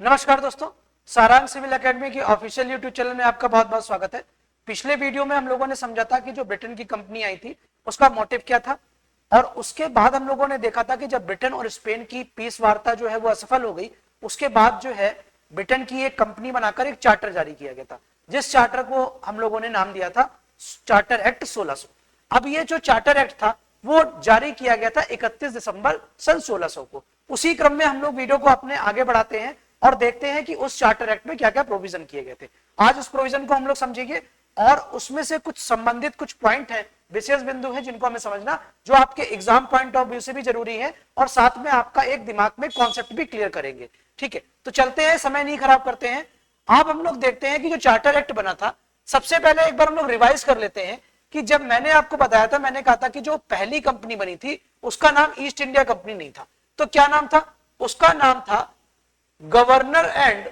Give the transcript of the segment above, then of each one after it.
नमस्कार दोस्तों, सारांश सिविल एकेडमी की ऑफिशियल यूट्यूब चैनल में आपका बहुत बहुत स्वागत है। पिछले वीडियो में हम लोगों ने समझा था कि जो ब्रिटेन की कंपनी आई थी उसका मोटिव क्या था, और उसके बाद हम लोगों ने देखा था कि जब ब्रिटेन और स्पेन की पीस वार्ता जो है वो असफल हो गई, उसके बाद जो है ब्रिटेन की एक कंपनी बनाकर एक चार्टर जारी किया गया था, जिस चार्टर को हम लोगों ने नाम दिया था चार्टर एक्ट 1600। अब ये जो चार्टर एक्ट था वो जारी किया गया था 31 दिसंबर सन 1600 को। उसी क्रम में हम लोग वीडियो को अपने आगे बढ़ाते हैं और देखते हैं कि उस चार्टर एक्ट में क्या क्या प्रोविजन किए गए थे। आज उस प्रोविजन को हम लोग समझेंगे और उसमें से कुछ संबंधित कुछ पॉइंट है, विशेष बिंदु है जिनको हमें समझना, जो आपके एग्जाम पॉइंट ऑफ व्यू से भी जरूरी है और साथ में आपका एक दिमाग में कॉन्सेप्ट भी क्लियर करेंगे। ठीक है, तो चलते हैं, समय नहीं खराब करते हैं। अब हम लोग देखते हैं कि जो चार्टर एक्ट बना था, सबसे पहले एक बार हम लोग रिवाइज कर लेते हैं कि जब मैंने आपको बताया था, मैंने कहा था कि जो पहली कंपनी बनी थी उसका नाम ईस्ट इंडिया कंपनी नहीं था, तो क्या नाम था? उसका नाम था governor and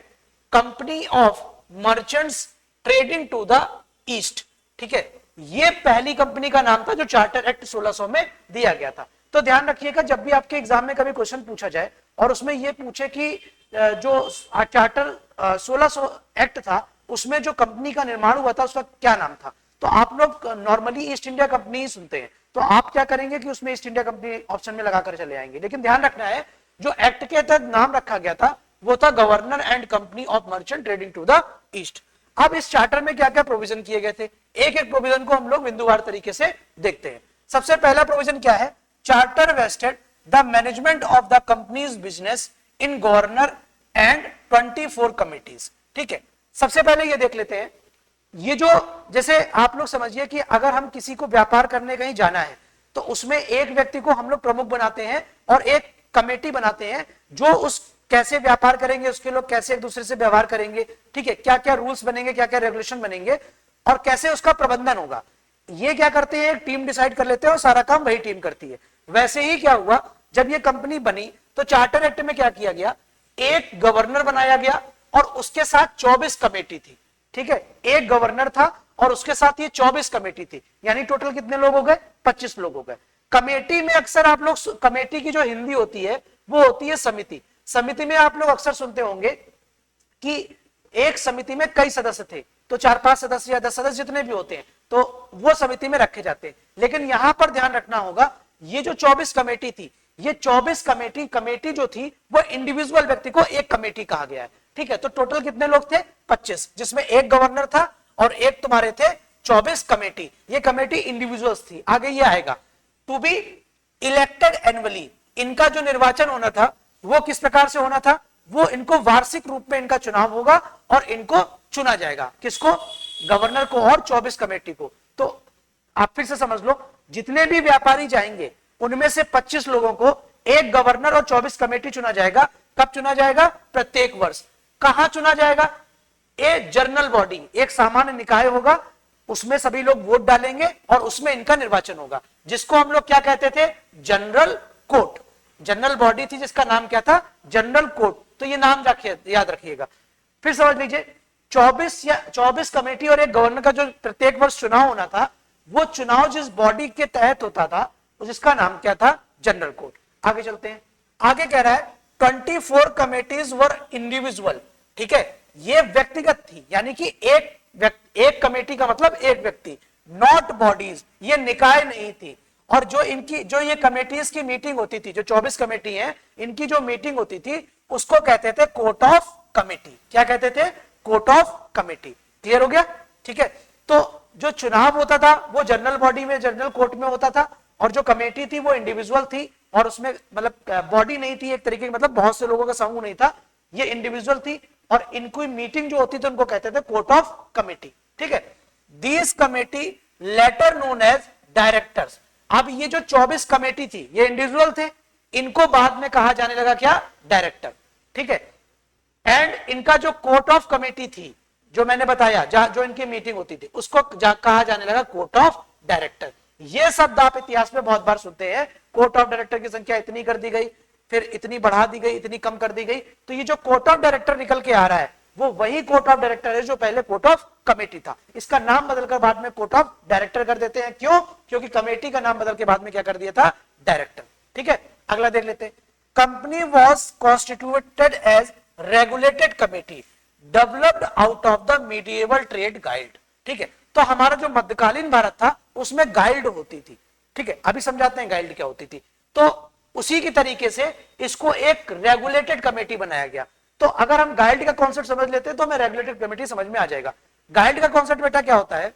company of merchants trading to the east. ठीक है, ये पहली कंपनी का नाम था जो चार्टर एक्ट 1600 में दिया गया था। तो ध्यान रखिएगा, जब भी आपके एग्जाम में कभी क्वेश्चन पूछा जाए और उसमें यह पूछे कि जो चार्टर 1600 एक्ट था उसमें जो कंपनी का निर्माण हुआ था उसका क्या नाम था, तो आप लोग नॉर्मली ईस्ट इंडिया कंपनी ही सुनते हैं, तो आप क्या करेंगे कि उसमें ईस्ट इंडिया कंपनी ऑप्शन में लगाकर चले आएंगे। लेकिन ध्यान रखना है, जो एक्ट के तहत नाम रखा गया था वो था governor and company of merchant trading to the east. अब इस चार्टर में क्या क्या प्रोविजन किए गए थे, एक एक प्रोविजन को हम लोग बिंदुवार तरीके से देखते हैं। सबसे पहला प्रोविजन क्या है? Charter vested the management of the company's business in governor and 24 committees. ठीक है, सबसे पहले ये देख लेते हैं, ये जो जैसे आप लोग समझिए कि अगर हम किसी को व्यापार करने कहीं जाना है तो उसमें एक व्यक्ति को हम लोग प्रमुख बनाते हैं और एक कमेटी बनाते हैं जो उस कैसे व्यापार करेंगे, उसके लोग कैसे एक दूसरे से व्यवहार करेंगे, ठीक है, क्या क्या रूल्स बनेंगे, क्या क्या रेगुलेशन बनेंगे और कैसे उसका प्रबंधन होगा, ये क्या करते हैं, एक टीम डिसाइड कर लेते हैं और सारा काम वही टीम करती है। वैसे ही क्या हुआ, जब ये कंपनी बनी तो चार्टर एक्ट में क्या किया गया, एक गवर्नर बनाया गया और उसके साथ 24 कमेटी थी। ठीक है, एक गवर्नर था और उसके साथ ये 24 कमेटी थी, यानी टोटल कितने लोग हो गए? 25 लोग हो गए। कमेटी में अक्सर आप लोग, कमेटी की जो हिंदी होती है वो होती है समिति। समिति में आप लोग अक्सर सुनते होंगे कि एक समिति में कई सदस्य थे, तो 4-5 सदस्य या 10 सदस्य जितने भी होते हैं तो वो समिति में रखे जाते हैं। लेकिन यहां पर ध्यान रखना होगा, ये जो 24 कमेटी थी, ये 24 कमेटी जो थी वो इंडिविजुअल व्यक्ति को एक कमेटी कहा गया है। ठीक है, तो टोटल कितने लोग थे? 25, जिसमें एक गवर्नर था और एक तुम्हारे थे 24 कमेटी। ये कमेटी इंडिविजुअल्स थी। आगे ये आएगा, टू बी इलेक्टेड एनुअली, इनका जो निर्वाचन होना था वो किस प्रकार से होना था, वो इनको वार्षिक रूप में इनका चुनाव होगा और इनको चुना जाएगा। किसको? गवर्नर को और 24 कमेटी को। तो आप फिर से समझ लो, जितने भी व्यापारी जाएंगे उनमें से 25 लोगों को एक गवर्नर और 24 कमेटी चुना जाएगा। कब चुना जाएगा? प्रत्येक वर्ष। कहां चुना जाएगा? एक जनरल बॉडी, एक सामान्य निकाय होगा, उसमें सभी लोग वोट डालेंगे और उसमें इनका निर्वाचन होगा, जिसको हम लोग क्या कहते थे? General court. जनरल बॉडी थी जिसका नाम क्या था? General court. तो ये नाम याद रखिएगा। फिर समझ लीजिए, 24 कमेटी और एक गवर्नर का जो प्रत्येक वर्ष चुनाव होना था, वो चुनाव जिस बॉडी के तहत होता था जिसका नाम क्या था? General court. आगे चलते हैं, आगे कह रहा है 24 कमेटीज वर इंडिविजुअल। ठीक है, ये व्यक्तिगत थी, यानी कि एक कमेटी का मतलब एक व्यक्ति, नॉट बॉडीज, ये निकाय नहीं थी। और जो ये कमेटीज की मीटिंग होती थी, जो 24 कमेटी है, इनकी जो मीटिंग होती थी उसको कहते थे कोर्ट ऑफ कमेटी। क्या कहते थे? Court of committee. क्लियर हो गया? ठीक है, तो जो चुनाव होता था वो जनरल बॉडी में, जनरल कोर्ट में होता था, और जो कमेटी थी वो इंडिविजुअल थी और उसमें मतलब बॉडी नहीं थी एक तरीके की, मतलब बहुत से लोगों का समूह नहीं था, ये इंडिविजुअल थी और इनकी मीटिंग जो होती थी उनको कहते थे कोर्ट ऑफ कमेटी। ठीक है, these committee later known as directors. अब ये जो 24 कमेटी थी ये इंडिविजुअल थे, इनको बाद में कहा जाने लगा क्या? डायरेक्टर। ठीक है, एंड इनका जो कोर्ट ऑफ कमेटी थी जो मैंने बताया, जहां जो इनकी मीटिंग होती थी, उसको कहा जाने लगा कोर्ट ऑफ डायरेक्टर। ये शब्द आप इतिहास में बहुत बार सुनते हैं, कोर्ट ऑफ डायरेक्टर की संख्या इतनी कर दी गई, फिर इतनी बढ़ा दी गई, इतनी कम कर दी गई। तो ये जो कोर्ट ऑफ डायरेक्टर निकल के आ रहा है वो वही कोर्ट ऑफ डायरेक्टर है जो पहले कोर्ट ऑफ कमेटी था। इसका नाम बदलकर बाद में कोर्ट ऑफ डायरेक्टर कर देते हैं। क्यों? क्योंकि कमेटी का नाम बदल के बाद में क्या कर दिया था? डायरेक्टर। ठीक है, अगला देख लेते हैं। Company was constituted as regulated committee developed out of the medieval trade guild. ठीक है, तो हमारा जो मध्यकालीन भारत था उसमें गाइड होती थी। ठीक है, अभी समझाते हैं गाइड क्या होती थी। तो उसी की तरीके से इसको एक रेगुलेटेड कमेटी बनाया गया। तो अगर हम गाइड का कॉन्सेप्ट समझ लेते हैं तो हमें रेगुलेटेड कमेटी समझ में आ जाएगा। गाइड का कॉन्सेप्ट बेटा क्या होता है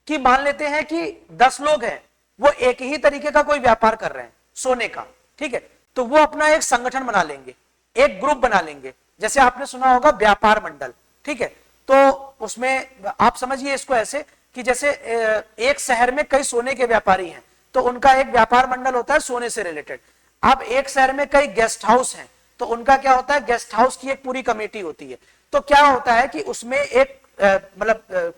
कि मान लेते हैं कि 10 लोग हैं, वो एक ही तरीके का कोई व्यापार कर रहे हैं सोने का। ठीक है, तो वो अपना एक संगठन बना लेंगे, एक ग्रुप बना लेंगे, जैसे आपने सुना होगा व्यापार मंडल। ठीक है, तो उसमें आप समझिए इसको ऐसे कि जैसे एक शहर में कई सोने के व्यापारी हैं तो उनका एक व्यापार मंडल होता है सोने से रिलेटेड। अब एक शहर में कई गेस्ट हाउस हैं तो उनका क्या होता है, गेस्ट हाउस की एक पूरी कमेटी होती है। तो क्या होता है कि उसमें एक मतलब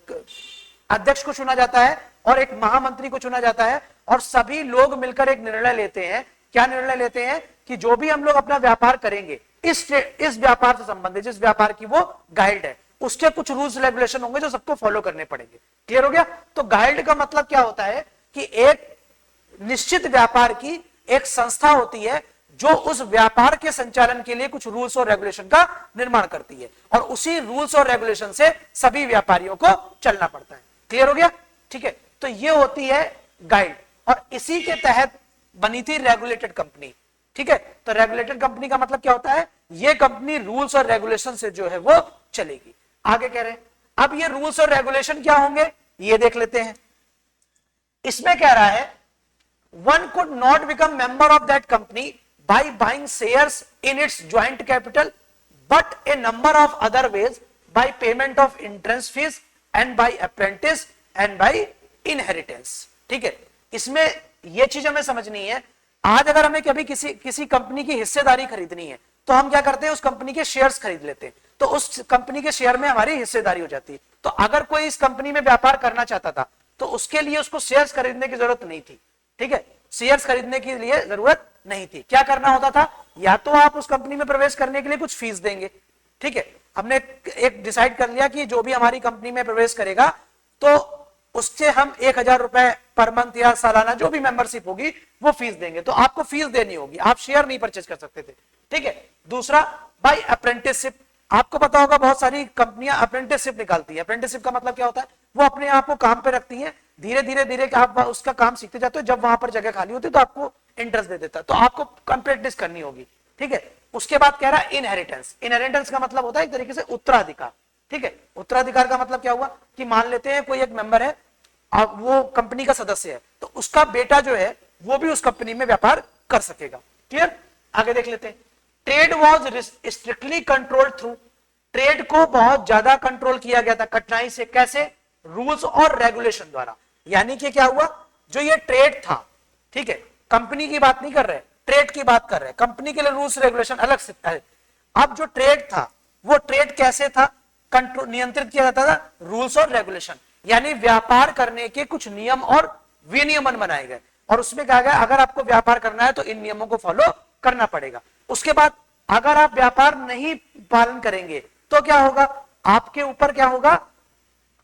अध्यक्ष को चुना जाता है और एक महामंत्री को चुना जाता है और सभी लोग मिलकर एक निर्णय लेते हैं। क्या निर्णय लेते हैं कि जो भी हम लोग अपना व्यापार करेंगे, इस व्यापार से संबंधित जिस व्यापार की वो गाइड है उसके कुछ रूल्स रेगुलेशन होंगे जो सबको फॉलो करने पड़ेंगे। क्लियर हो गया? तो गाइड का मतलब क्या होता है कि एक निश्चित व्यापार की एक संस्था होती है जो उस व्यापार के संचालन के लिए कुछ रूल्स और रेगुलेशन का निर्माण करती है और उसी रूल्स और रेगुलेशन से सभी व्यापारियों को चलना पड़ता है। क्लियर हो गया? ठीक है, तो ये होती है गाइड और इसी के तहत बनी थी रेगुलेटेड कंपनी। ठीक है, तो रेगुलेटेड कंपनी का मतलब क्या होता है, ये कंपनी रूल्स और रेगुलेशन से जो है वो चलेगी। आगे कह रहे हैं अब ये रूल्स और रेगुलेशन क्या होंगे ये देख लेते हैं। इसमें कह रहा है one could not become member of that company by buying shares in its joint capital but a number of other ways by payment of entrance fees and by apprentice and by inheritance। ठीक है, इसमें यह चीज हमें समझनी है। आज अगर हमें कभी किसी कंपनी की हिस्सेदारी खरीदनी है तो हम क्या करते हैं, उस कंपनी के शेयर्स खरीद लेते हैं, तो उस कंपनी के शेयर में हमारी हिस्सेदारी हो जाती है। तो अगर कोई इस कंपनी में व्यापार करना चाहता था तो उसके लिए उसको शेयर्स खरीदने की जरूरत नहीं थी। ठीक है, शेयर्स खरीदने के लिए जरूरत नहीं थी। क्या करना होता था, या तो आप उस कंपनी में प्रवेश करने के लिए कुछ फीस देंगे। ठीक है, हमने एक डिसाइड कर लिया कि जो भी हमारी कंपनी में प्रवेश करेगा तो उससे हम 1000 रुपए पर मंथ या सालाना जो भी मेंबरशिप होगी वो फीस देंगे, तो आपको फीस देनी होगी, आप शेयर नहीं परचेज कर सकते थे। ठीक है, दूसरा बाय अप्रेंटिसशिप। आपको पता होगा बहुत सारी कंपनियां अप्रेंटिसशिप निकालती है। अप्रेंटिसशिप का मतलब क्या होता है, वो अपने आप को काम पे रखती है, धीरे धीरे आप उसका काम सीखते जाते हो, जब वहां पर जगह खाली होती है तो आपको इंटरेस्ट दे देता है, तो आपको अप्रेंटिस करनी होगी। ठीक है, उसके बाद कह रहा है इनहेरिटेंस। इनहेरिटेंस का मतलब होता है एक तरीके से उत्तराधिकार। ठीक है, उत्तराधिकार का मतलब क्या हुआ कि मान लेते हैं कोई एक मेंबर है, अब वो कंपनी का सदस्य है, तो उसका बेटा जो है वो भी उस कंपनी में व्यापार कर सकेगा। क्लियर? आगे देख लेते हैं। Trade was strictly controlled through. Trade को बहुत ज्यादा कंट्रोल किया गया था, कठिनाई से। कैसे? रूल्स और रेगुलेशन द्वारा। यानी कि क्या हुआ, जो ये ट्रेड था, ठीक है, कंपनी की बात नहीं कर रहे, ट्रेड की बात कर रहे हैं। कंपनी के लिए रूल्स रेगुलेशन अलग से है। अब जो ट्रेड था वो ट्रेड कैसे था, कंट्रोल नियंत्रित किया जाता था रूल्स और रेगुलेशन, यानी व्यापार करने के कुछ नियम और विनियमन बनाए गए और उसमें कहा गया अगर आपको व्यापार करना है तो इन नियमों को फॉलो करना पड़ेगा। उसके बाद अगर आप व्यापार नहीं पालन करेंगे तो क्या होगा, आपके ऊपर क्या होगा,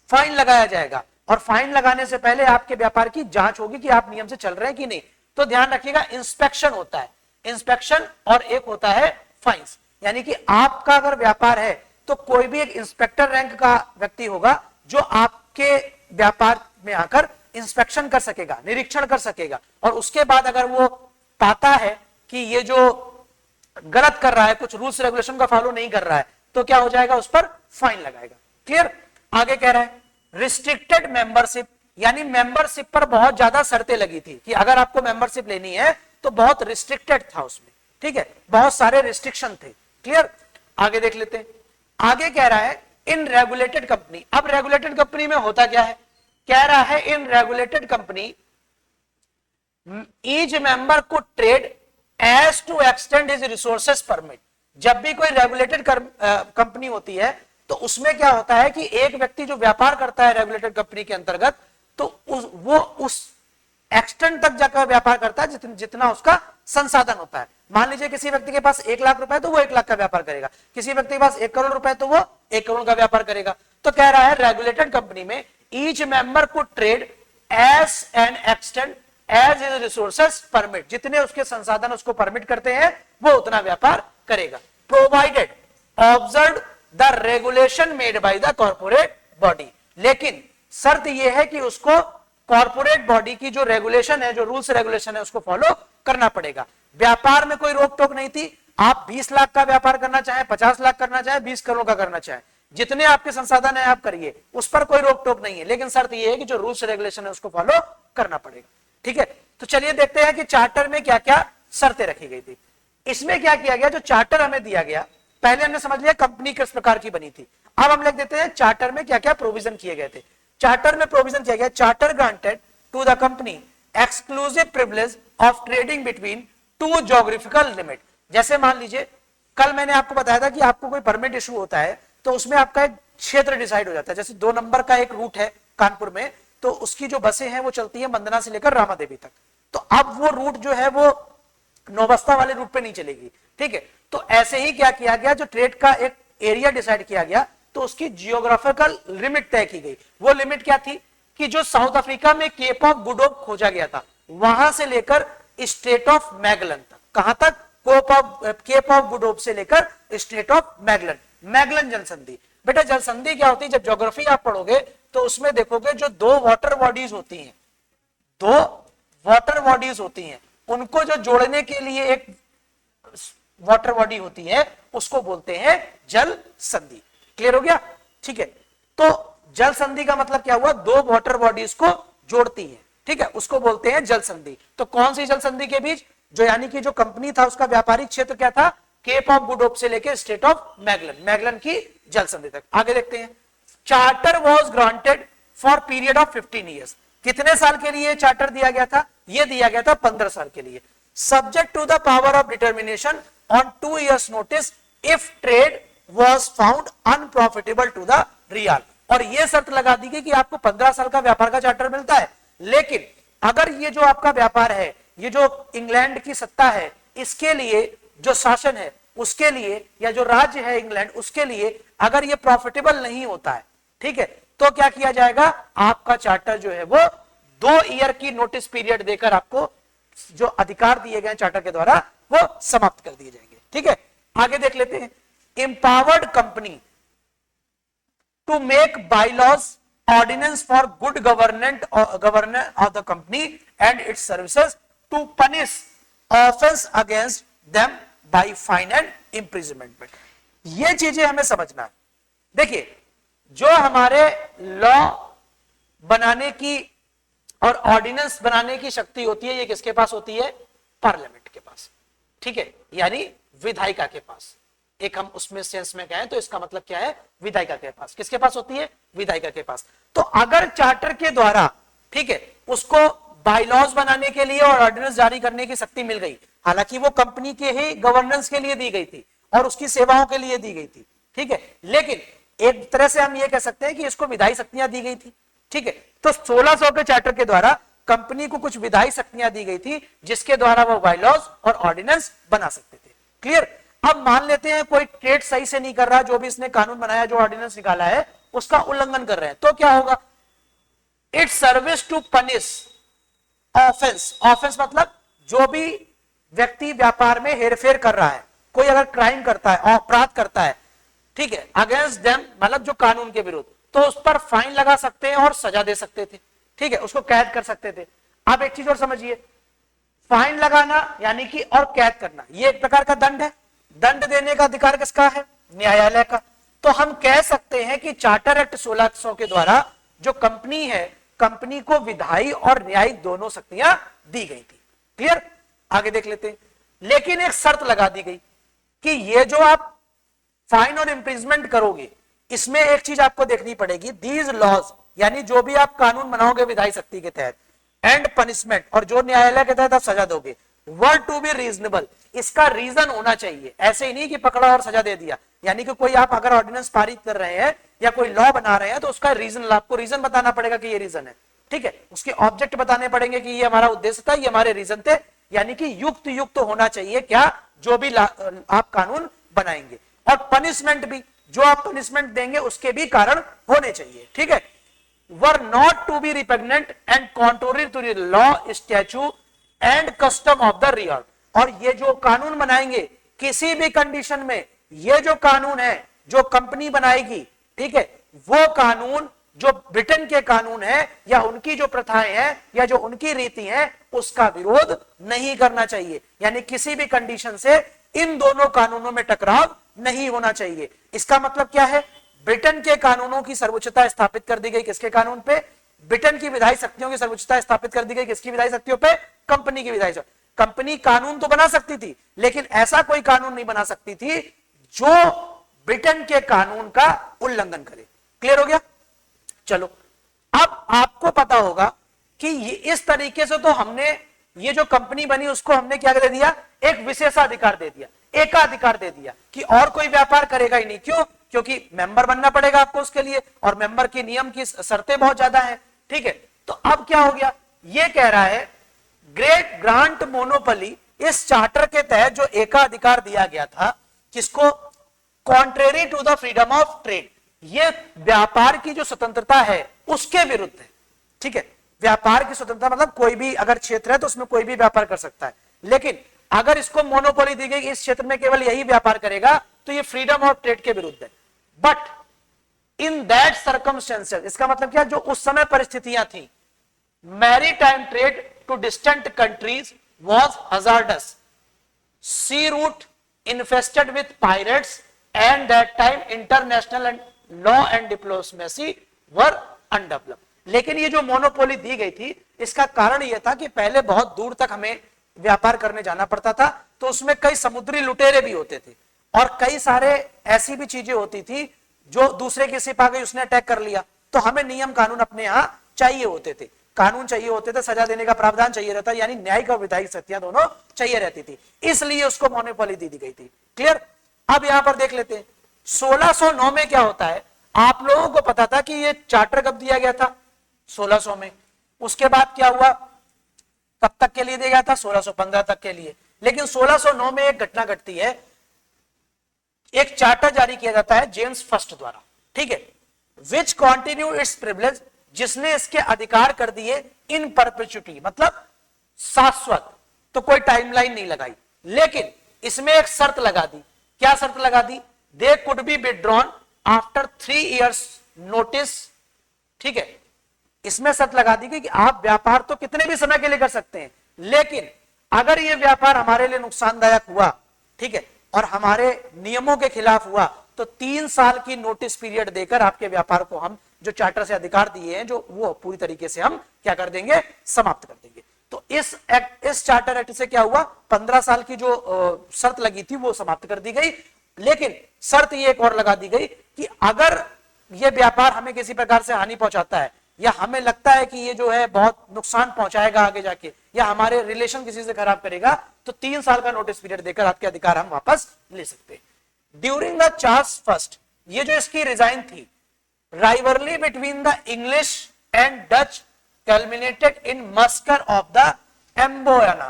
फाइन लगाया जाएगा और फाइन लगाने से पहले आपके व्यापार की जांच होगी कि आप नियम से चल रहे हैं कि नहीं। तो ध्यान रखिएगा, इंस्पेक्शन होता है, इंस्पेक्शन और एक होता है फाइन्स। यानी कि आपका अगर व्यापार है तो कोई भी एक इंस्पेक्टर रैंक का व्यक्ति होगा जो आपके व्यापार में आकर इंस्पेक्शन कर सकेगा, निरीक्षण कर सकेगा और उसके बाद अगर वो पाता है कि ये जो गलत कर रहा है, कुछ रूल्स रेगुलेशन का फॉलो नहीं कर रहा है, तो क्या हो जाएगा, उस पर फाइन लगाएगा। क्लियर? आगे कह रहा है रिस्ट्रिक्टेड मेंबरशिप, यानी मेंबरशिप पर बहुत ज्यादा शर्तें लगी थी कि अगर आपको मेंबरशिप लेनी है तो बहुत रिस्ट्रिक्टेड था उसमें। ठीक है, बहुत सारे रिस्ट्रिक्शन थे। क्लियर? आगे देख लेते हैं। आगे कह रहा है इन रेगुलेटेड कंपनी। अब रेगुलेटेड कंपनी में होता क्या है, कह रहा है in regulated company each member को trade as to extend his resources permit. जब भी कोई रेगुलेटेड कंपनी होती है तो उसमें क्या होता है कि एक व्यक्ति जो व्यापार करता है रेगुलेटेड कंपनी के अंतर्गत, तो वो उस एक्सटेंड तक जाकर व्यापार करता है जितना उसका संसाधन होता है। मान लीजिए किसी व्यक्ति के पास 1 लाख रुपए तो वो 1 लाख का व्यापार करेगा, किसी व्यक्ति के पास 1 करोड़ रुपए तो वो 1 करोड़ का व्यापार करेगा। तो कह रहा है रेगुलेटेड कंपनी में ईच मेंबर को trade as an extend as is resources permit, जितने उसके संसाधन उसको परमिट करते हैं वो उतना व्यापार करेगा। Provided, observe the regulation made by the corporate body. लेकिन शर्त यह है कि उसको कॉर्पोरेट बॉडी की जो रेगुलेशन है, जो रूल्स रेगुलेशन है, उसको फॉलो करना पड़ेगा। व्यापार में कोई रोक टोक नहीं थी। आप 20 लाख का व्यापार करना चाहें, 50 लाख करना चाहें, 20 करोड़ का करना चाहें, जितने आपके संसाधन है आप करिए, उस पर कोई रोक टोक नहीं है। लेकिन शर्त यह है कि जो रूल्स रेगुलेशन है उसको फॉलो करना पड़ेगा। ठीक है, तो चलिए देखते हैं कि चार्टर में क्या क्या शर्तें रखी गई थी। इसमें क्या किया गया, जो चार्टर हमें दिया गया, पहले हमने समझ लिया कंपनी किस प्रकार की बनी थी। अब हम लिख देते हैं चार्टर में क्या क्या प्रोविजन किए गए थे। चार्टर में प्रोविजन किया गया, charter granted to the company exclusive privilege of trading between two geographical limit. जैसे मान लीजिए कल मैंने आपको बताया था कि आपको कोई परमिट इशू होता है तो उसमें आपका एक क्षेत्र डिसाइड हो जाता है। जैसे 2 नंबर का एक रूट है कानपुर में, तो उसकी जो बसें हैं वो चलती है मंदना से लेकर रामा देवी तक। तो अब वो रूट जो है वो नौबस्ता वाले रूट पे नहीं चलेगी। ठीक है, तो ऐसे ही क्या किया गया, जो ट्रेड का एक एरिया डिसाइड किया गया तो उसकी जियोग्राफिकल लिमिट तय की गई। वो लिमिट क्या थी कि जो साउथ अफ्रीका में केप ऑफ गुड होप खोजा गया था, वहां से लेकर स्टेट ऑफ मैगलन तक। कहां तक? केप ऑफ गुड होप से लेकर स्टेट ऑफ मैगलन। मैगलन जलसंधि। बेटा जलसंधि क्या होती है? जब ज्योग्राफी आप पढ़ोगे तो उसमें देखोगे जो 2 वाटर बॉडीज होती हैं, 2 वाटर बॉडीज होती हैं, उनको जो जोड़ने के लिए एक वाटर बॉडी होती है उसको बोलते हैं जल संधि। क्लियर हो गया? ठीक है, तो जल संधि का मतलब क्या हुआ? 2 वाटर बॉडीज को जोड़ती है। ठीक है, उसको बोलते हैं जल संधि। तो कौन सी जल संधि के बीच? जो यानी कि जो कंपनी था उसका व्यापारिक क्षेत्र क्या था? केप ऑफ गुड होप से लेकर स्टेट ऑफ मैगलन, मैगलन की जल संधि तक। आगे देखते हैं। Charter was granted for period of 15 years. कितने साल के लिए चार्टर दिया गया था? यह दिया गया था 15 साल के लिए। Subject to the power of determination on 2 years notice if trade was found unprofitable to the realm. और यह शर्त लगा दी गई कि आपको 15 साल का व्यापार का चार्टर मिलता है, लेकिन अगर ये जो आपका व्यापार है, ये जो इंग्लैंड की सत्ता है, इसके लिए जो शासन है उसके लिए, या जो राज्य है इंग्लैंड उसके लिए, अगर ये प्रॉफिटेबल नहीं होता है, ठीक है, तो क्या किया जाएगा? आपका चार्टर जो है वो 2 ईयर की नोटिस पीरियड देकर आपको जो अधिकार दिए गए चार्टर के द्वारा वो समाप्त कर दिए जाएंगे। ठीक है, आगे देख लेते हैं। Empowered company to make bylaws ordinance for good governance of the company and its services to punish offence against them by fine and imprisonment. ये चीजें हमें समझना है। देखिए, जो हमारे लॉ बनाने की और ऑर्डिनेंस बनाने की शक्ति होती है, ये किसके पास होती है? पार्लियामेंट के पास। ठीक है, यानी विधायिका के पास। एक हम उसमें सेंस में कहें तो इसका मतलब क्या है? विधायिका के पास। किसके पास होती है? विधायिका के पास। तो अगर चार्टर के द्वारा, ठीक है, उसको बाईलॉज बनाने के लिए और ऑर्डिनेंस जारी करने की शक्ति मिल गई, हालांकि वो कंपनी के ही गवर्नेंस के लिए दी गई थी और उसकी सेवाओं के लिए दी गई थी, ठीक है, लेकिन एक तरह से हम ये कह सकते हैं कि इसको विधायी शक्तियां दी गई थी। ठीक है, तो 1600 के चार्टर के द्वारा कंपनी को कुछ विधायी शक्तियां दी गई थी जिसके द्वारा वो बाईलॉज और ऑर्डिनेंस बना सकते थे। क्लियर? अब मान लेते हैं कोई ट्रेड सही से नहीं कर रहा, जो भी इसने कानून बनाया, जो ऑर्डिनेंस निकाला है, उसका उल्लंघन कर रहे हैं, तो क्या होगा? Its service to punish offence. Offence मतलब जो भी व्यक्ति व्यापार में हेरफेर कर रहा है, कोई अगर क्राइम करता है, अपराध करता है, ठीक है, अगेंस्ट देम मतलब जो कानून के विरुद्ध, तो उस पर फाइन लगा सकते हैं और सजा दे सकते थे। ठीक है, उसको कैद कर सकते थे। अब एक चीज और समझिए, फाइन लगाना यानी कि और कैद करना, ये एक प्रकार का दंड है। दंड देने का अधिकार किसका है? न्यायालय का। तो हम कह सकते हैं कि चार्टर एक्ट 1600 के द्वारा जो कंपनी है, कंपनी को विधायी और न्यायिक दोनों शक्तियां दी गई थी। क्लियर? आगे देख लेते हैं। लेकिन एक शर्त लगा दी गई कि ये जो आप फाइन और इंप्रिजमेंट करोगे, इसमें एक चीज आपको देखनी पड़ेगी, दीज लॉज यानी जो भी आप कानून बनाओगे विधायी शक्ति के तहत, एंड पनिशमेंट और जो न्यायालय के तहत आप सजा दोगे, वर टू बी रीजनेबल। इसका रीजन होना चाहिए। ऐसे ही नहीं कि पकड़ा और सजा दे दिया। यानी कि कोई आप अगर ऑर्डिनेंस पारित कर रहे हैं या कोई लॉ बना रहे हैं तो उसका रीजन, आपको रीजन बताना पड़ेगा कि ये रीजन है। ठीक है, उसके ऑब्जेक्ट बताने पड़ेंगे कि ये हमारा उद्देश्य था, ये हमारे रीजन थे, यानी कि युक्त युक्त होना चाहिए क्या, जो भी आप कानून बनाएंगे। और पनिशमेंट भी, जो आप पनिशमेंट देंगे उसके भी कारण होने चाहिए। ठीक है, were not to be repugnant and contrary to the law, statute and custom of the realm. और ये जो कानून बनाएंगे किसी भी कंडीशन में ये जो कानून है जो कंपनी बनाएगी, ठीक है, वो कानून जो ब्रिटेन के कानून है या उनकी जो प्रथाएं हैं या जो उनकी रीति है उसका विरोध नहीं करना चाहिए। यानी किसी भी कंडीशन से इन दोनों कानूनों में टकराव नहीं होना चाहिए। इसका मतलब क्या है? ब्रिटेन के कानूनों की सर्वोच्चता स्थापित कर दी गई किसके कानून पे? ब्रिटेन की विधायी शक्तियों की सर्वोच्चता स्थापित कर दी गई किसकी विधायी शक्तियों पे? कंपनी की विधायी शक्ति। कंपनी कानून तो बना सकती थी लेकिन ऐसा कोई कानून नहीं बना सकती थी जो ब्रिटेन के कानून का उल्लंघन करे। क्लियर हो गया? चलो, अब आपको पता होगा कि इस तरीके से तो हमने ये जो कंपनी बनी उसको हमने क्या दे दिया? एक विशेषाधिकार दे दिया, एकाधिकार दे दिया कि और कोई व्यापार करेगा ही नहीं। क्यों? क्योंकि मेंबर बनना पड़ेगा आपको उसके लिए और मेंबर के नियम की शर्तें बहुत ज्यादा हैं। ठीक है, तो अब क्या हो गया? ये कह रहा है ग्रेट ग्रांट मोनोपोली, इस चार्टर के तहत जो एकाधिकार दिया गया था किसको? Contrary to the freedom of trade, ये व्यापार की जो स्वतंत्रता है उसके विरुद्ध है। ठीक है, व्यापार की स्वतंत्रता मतलब कोई भी अगर क्षेत्र है तो उसमें कोई भी व्यापार कर सकता है, लेकिन अगर इसको मोनोपोली दी गई इस क्षेत्र में केवल यही व्यापार करेगा तो ये फ्रीडम ऑफ ट्रेड के विरुद्ध है। बट इन दैट सर्कमस्टेंसेस, इसका मतलब क्या? जो उस समय परिस्थितियां थी, maritime trade to distant countries was hazardous, sea route infested with pirates and that time international and law and diplomacy were undeveloped। लेकिन ये जो मोनोपोली दी गई थी इसका कारण यह था कि पहले बहुत दूर तक हमें व्यापार करने जाना पड़ता था, तो उसमें कई समुद्री लुटेरे भी होते थे और कई सारे ऐसी भी चीजें होती थी जो दूसरे के सिप आ गई उसने अटैक कर लिया, तो हमें नियम कानून अपने यहां चाहिए होते थे, कानून चाहिए होते थे, सजा देने का प्रावधान चाहिए रहता, यानी न्यायिक और विधायिक शक्तियां दोनों चाहिए रहती थी, इसलिए उसको मोनोपोली दी गई थी। क्लियर? अब यहां पर देख लेते हैं 1609 में क्या होता है। आप लोगों को पता था कि ये चार्टर कब दिया गया था? 1600 में। उसके बाद क्या हुआ? कब तक के लिए दिया गया था? 1615 तक के लिए। लेकिन 1609 में एक घटना घटती है, एक चार्टर जारी किया जाता है जेम्स फर्स्ट द्वारा, ठीक है, विच कॉन्टिन्यू इट्स प्रिविलेज, जिसने इसके अधिकार कर दिए इन परपेचुटी, मतलब शाश्वत। तो कोई टाइमलाइन नहीं लगाई, लेकिन इसमें एक शर्त लगा दी। क्या शर्त लगा दी? They could be withdrawn after 3 years notice. ठीक है, इसमें शर्त लगा दी कि आप व्यापार तो कितने भी समय के लिए कर सकते हैं, लेकिन अगर यह व्यापार हमारे लिए नुकसानदायक हुआ, ठीक है, और हमारे नियमों के खिलाफ हुआ, तो 3 साल की नोटिस पीरियड देकर आपके व्यापार को हम जो चार्टर से अधिकार दिए हैं जो वो पूरी तरीके से हम क्या कर देंगे? समाप्त कर देंगे। तो इस चार्टर एक्ट से क्या हुआ? 15 साल की जो शर्त लगी थी वो समाप्त कर दी गई, लेकिन शर्त ये एक और लगा दी गई कि अगर ये व्यापार हमें किसी प्रकार से हानि पहुंचाता है या हमें लगता है कि ये जो है बहुत नुकसान पहुंचाएगा आगे जाके या हमारे रिलेशन किसी से खराब करेगा, तो 3 साल का नोटिस पीरियड देकर आपके अधिकार हम वापस ले सकते हैं। ड्यूरिंग द चार्ल्स फर्स्ट, ये जो इसकी रिजाइन थी, rivalry between the English and Dutch culminated in massacre of the Amboina।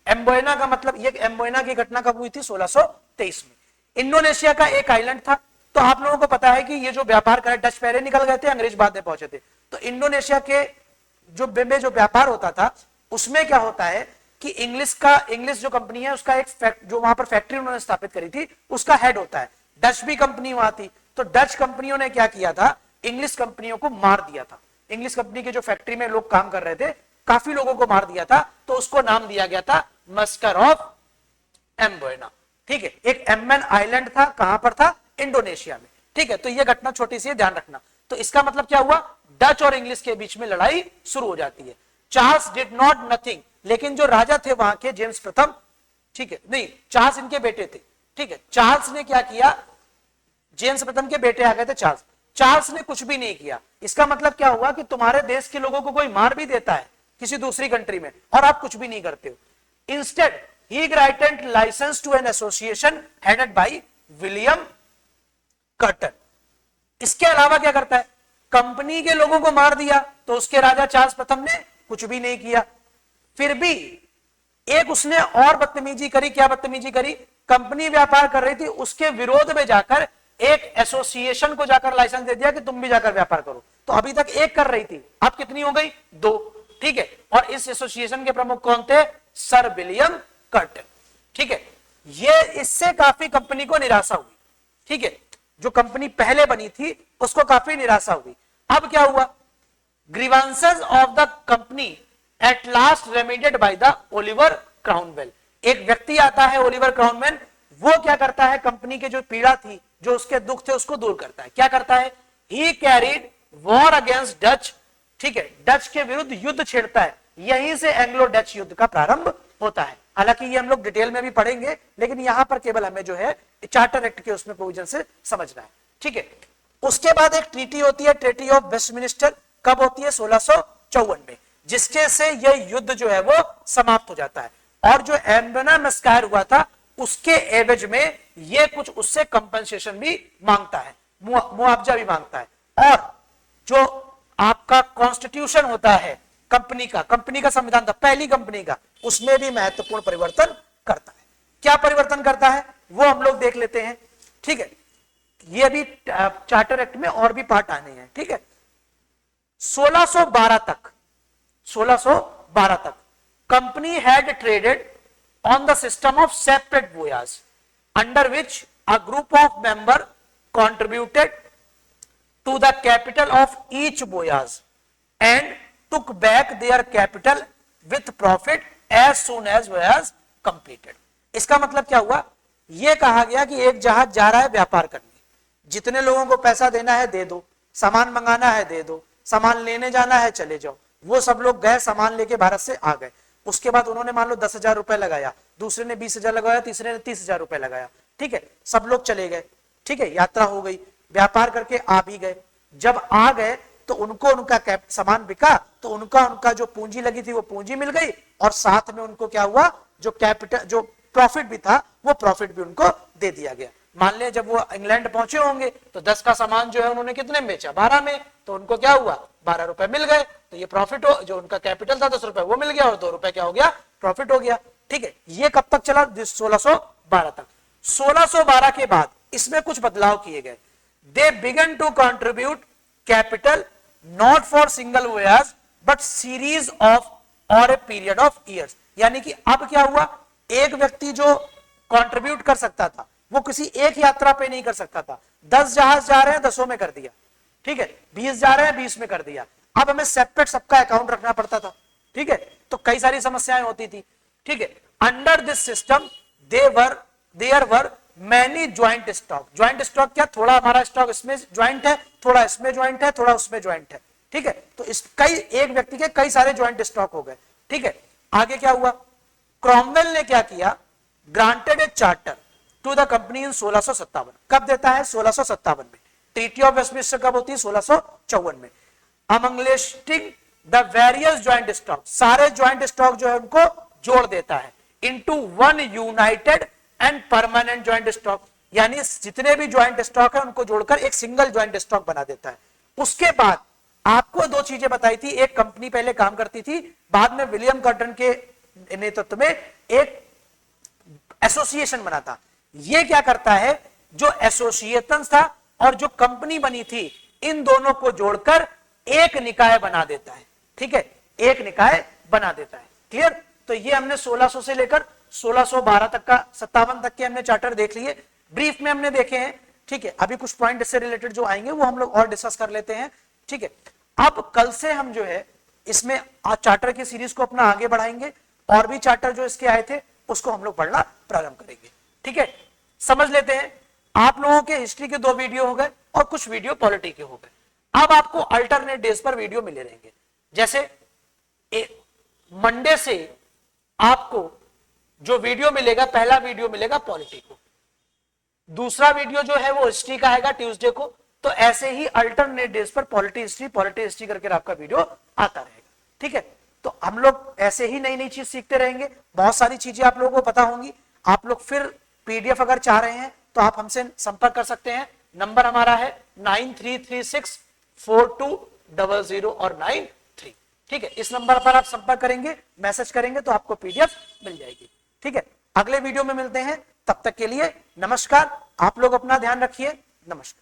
एम्बोयना का मतलब, ये एम्बोयना की घटना कब हुई थी? 1623 में। इंडोनेशिया का एक आइलैंड था, तो आप लोगों को पता है कि ये जो व्यापार करे, डच पहले निकल गए थे, अंग्रेज बाद में पहुंचे थे, तो इंडोनेशिया के जो व्यापार होता था उसमें क्या होता है कि इंग्लिश जो कंपनी है उसका एक जो वहां पर फैक्ट्री उन्होंने स्थापित करी थी उसका हेड होता है। डच भी कंपनी वहां थी, तो डच कंपनियों ने क्या किया था? इंग्लिश कंपनियों को मार दिया था। इंग्लिश कंपनी के जो फैक्ट्री में लोग काम कर रहे थे, काफी लोगों को मार दिया था, तो उसको नाम दिया गया था मस्कर ऑफ एम्बोयना। ठीक है, एक एमएन आइलैंड था, कहां पर था? इंडोनेशिया में। ठीक है, तो यह घटना छोटी सी है, ध्यान रखना। तो इसका मतलब क्या हुआ? डच और इंग्लिश के बीच में लड़ाई शुरू हो जाती है। चार्ल्स डिड नॉट नथिंग, लेकिन जो राजा थे वहां के, जेम्स प्रथम, ठीक है, नहीं, चार्ल्स इनके बेटे थे, ठीक है, चार्ल्स ने क्या किया? जेम्स प्रथम के बेटे आ गए थे चार्ल्स ने कुछ भी नहीं किया। इसका मतलब क्या हुआ कि तुम्हारे देश के लोगों को कोई मार भी देता है किसी दूसरी कंट्री में और आप कुछ भी नहीं करते हो। Instead he granted licence to an association headed by William Courten. इसके अलावा क्या करता है? कंपनी के लोगों को मार दिया, तो उसके राजा चार्ल्स प्रथम ने कुछ भी नहीं किया। फिर भी एक उसने और बदतमीजी करी। क्या बदतमीजी करी? कंपनी व्यापार कर रही थी, उसके विरोध में जाकर एक एसोसिएशन को जाकर लाइसेंस दे दिया कि तुम भी जाकर व्यापार करो। तो अभी तक एक कर रही थी, अब कितनी हो गई? 2। ठीक है, और इस एसोसिएशन के प्रमुख कौन थे? Sir William curtain. ठीक है, ये इससे काफी कंपनी को निराशा हुई। ठीक है, जो कंपनी पहले बनी थी उसको काफी निराशा हुई। अब क्या हुआ, grievances of the company at last remedied by the Oliver Cromwell. एक व्यक्ति आता है ओलिवर क्राउनवेल, वो क्या करता है, कंपनी के जो पीड़ा थी, जो उसके दुख थे, उसको दूर करता है। क्या करता है, ही कैरीड वॉर अगेंस्ट डच, ठीक है, डच के विरुद्ध युद्ध छेड़ता है। यहीं से एंग्लो डच युद्ध का प्रारंभ होता है। हालांकि ये हम लोग डिटेल में भी पढ़ेंगे, लेकिन यहां पर केवल हमें जो है चार्टर एक्ट के उसमें प्रोविजन से समझना है, ठीक है। उसके बाद एक ट्रीटी होती है, ट्रीटी ऑफ वेस्टमिनिस्टर। कब होती है, 1654 में, जिसके से यह युद्ध जो है वो समाप्त हो जाता है। और जो एम्बेना मस्कायर हुआ था, उसके एवज में ये कुछ उससे कंपनसेशन भी मांगता है, मुआवजा भी मांगता है। और जो आपका कॉन्स्टिट्यूशन होता है कंपनी का संविधान था पहली कंपनी का, उसमें भी महत्वपूर्ण परिवर्तन करता है। क्या परिवर्तन करता है वो हम लोग देख लेते हैं, ठीक है। ये भी चार्टर एक्ट में और भी पार्ट आने हैं, ठीक है। 1612 तक company had traded on the system of separate voyages under which a group of members contributed to the capital of each voyage and took back their capital with profit as soon as voyage completed। इसका मतलब क्या हुआ, यह कहा गया कि एक जहाज जा रहा है व्यापार करने, जितने लोगों को पैसा देना है दे दो, सामान मंगाना है दे दो, सामान लेने जाना है चले जाओ। वो सब लोग गए, सामान लेके भारत से आ गए। उसके बाद उन्होंने मान लो 10,000 रुपए लगाया, दूसरे ने 20,000 लगाया, तीसरे ने 30,000 रुपए लगाया, ठीक है। सब लोग चले गए, ठीक है, यात्रा हो गई, व्यापार करके आ भी गए। जब आ गए तो उनको उनका सामान बिका, तो उनका जो पूंजी लगी थी वो पूंजी मिल गई, और साथ में उनको क्या हुआ, जो कैपिटल, जो प्रॉफिट भी था वो प्रॉफिट भी उनको दे दिया गया। मान लिया जब वो इंग्लैंड पहुंचे होंगे तो 10 का सामान जो है उन्होंने कितने में बेचा, 12 में, तो उनको क्या हुआ, 12 रुपए मिल गए। तो ये प्रॉफिट हो, जो उनका कैपिटल था 10 रुपए वो मिल गया, और 2 रुपए क्या हो गया, प्रॉफिट हो गया, ठीक है। ये कब तक चला, 1612 तक। 1612 के बाद इसमें कुछ बदलाव किए गए। They began to contribute capital not for single voyage but series of और ए पीरियड ऑफ ईयर्स। यानी कि अब क्या हुआ, एक व्यक्ति जो कंट्रीब्यूट कर सकता था वो किसी एक यात्रा पे नहीं कर सकता था। 10 जहाज जा रहे हैं 10 में कर दिया, ठीक है, 20 जा रहे हैं 20 में कर दिया। अब हमें सेपरेट सबका अकाउंट रखना पड़ता था, ठीक है, तो कई सारी समस्याएं होती थी, ठीक है। Under this system there were many joint stock. Joint stock क्या, थोड़ा हमारा स्टॉक इसमें ज्वाइंट है, थोड़ा इसमें ज्वाइंट है, थोड़ा उसमें ज्वाइंट है, ठीक है। तो इस कई एक व्यक्ति के कई सारे ज्वाइंट स्टॉक हो गए, ठीक है। आगे क्या हुआ, क्रॉमवेल ने क्या किया, granted a charter to the company in 1657। कब देता है, 1657 में। ट्रीटी ऑफ वेस्टमिनिस्टर कब होती है, 1654 में। अमंगलिस्टिंग द वेरियस ज्वाइंट स्टॉक, सारे ज्वाइंट स्टॉक जो है उनको जोड़ देता है into one United and permanent joint stock. यानी जितने भी ज्वाइंट स्टॉक है उनको जोड़कर एक सिंगल ज्वाइंट स्टॉक बना देता है। उसके बाद आपको 2 चीजें बताई थी, एक कंपनी पहले काम करती थी, बाद में विलियम कॉटन के नेतृत्व में एक एसोसिएशन बना था। ये क्या करता है, जो एसोसिएशन था और जो कंपनी बनी थी, इन दोनों को जोड़कर एक निकाय बना देता है, ठीक है, एक निकाय बना देता है। क्लियर। तो ये हमने 1600 से लेकर 1612 तक का 57 तक के हमने चार्टर देख लिए, ब्रीफ में हमने देखे हैं, ठीक है। अभी कुछ पॉइंट इससे रिलेटेड जो आएंगे वो हम लोग और डिस्कस कर लेते हैं, ठीक है। अब कल से हम जो है इसमें चार्टर की सीरीज को अपना आगे बढ़ाएंगे, और भी चार्टर जो इसके आए थे उसको हम लोग पढ़ना प्रारंभ करेंगे, ठीक है। समझ लेते हैं, आप लोगों के हिस्ट्री के 2 वीडियो हो गए और कुछ वीडियो पॉलिटी के हो गए। अब आपको अल्टरनेट डेज पर वीडियो मिले रहेंगे। जैसे मंडे से आपको जो वीडियो मिलेगा, पहला वीडियो मिलेगा पॉलिटी को, दूसरा वीडियो जो है वो हिस्ट्री का आएगा ट्यूसडे को। तो ऐसे ही अल्टरनेट डेज पर पॉलिटी हिस्ट्री करके आपका वीडियो आता रहेगा, ठीक है। तो हम लोग ऐसे ही नई नई चीज सीखते रहेंगे, बहुत सारी चीजें आप लोगों को पता होंगी। आप लोग फिर पीडीएफ अगर चाह रहे हैं तो आप हमसे संपर्क कर सकते हैं। नंबर हमारा है 93364200 और 93, ठीक है। इस नंबर पर आप संपर्क करेंगे, मैसेज करेंगे तो आपको पीडीएफ मिल जाएगी, ठीक है। अगले वीडियो में मिलते हैं, तब तक के लिए नमस्कार। आप लोग अपना ध्यान रखिए, नमस्कार।